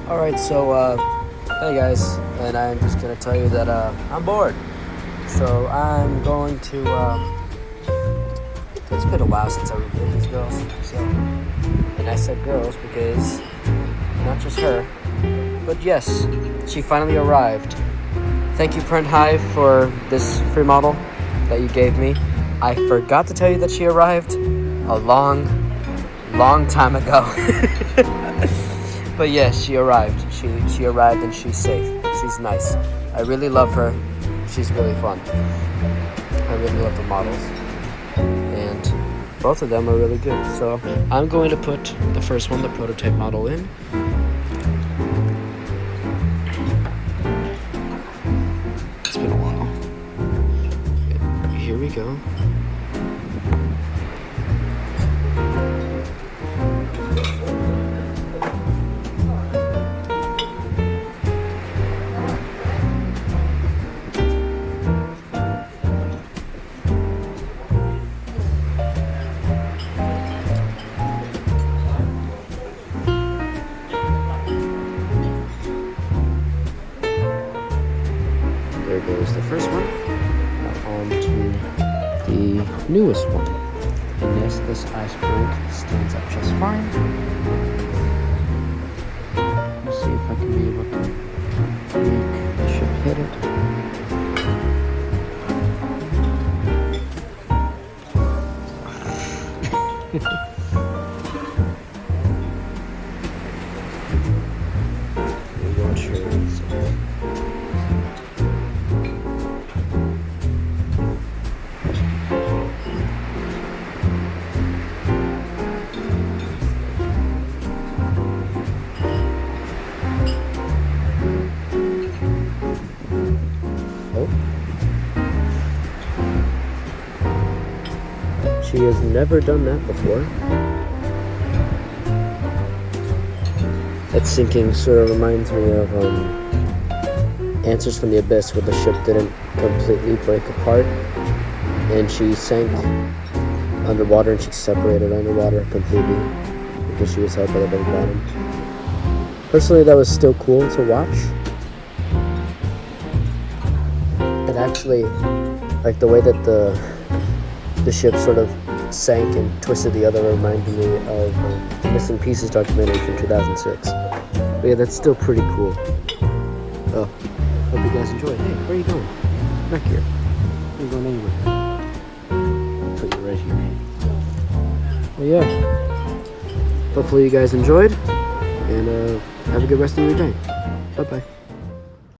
Alright, so, hey guys, and I'm just gonna tell you that, I'm bored. So I'm going to, it's been a while since I reviewed these girls, so, and I said girls because, not just her, but yes, she finally arrived. Thank you, Print Hive, for this free model that you gave me. I forgot to tell you that she arrived a long time ago. But yes, she arrived. She arrived and she's safe. She's nice. I really love her. She's really fun. I really love the models. And both of them are really good. So I'm going to put the first one, the prototype model, in. It's been a while. Here we go. There goes the first one. Now on to the newest one. And yes, this iceberg stands up just fine. Let's see if I can be able to make the ship hit it. I'm not sure. She has never done that before. That sinking sort of reminds me of Answers from the Abyss, where the ship didn't completely break apart and she sank underwater and she separated underwater completely because she was held by the very bottom. Personally, that was still cool to watch. It actually, like the way that the ship sort of sank and twisted the other, reminded me of Missing Pieces documentary from 2006. But yeah, that's still pretty cool. Oh, hope you guys enjoyed. Hey, where are you going? Back here. You ain't going anywhere. Put you right here. Well, yeah. Hopefully you guys enjoyed, and have a good rest of your day. Bye-bye.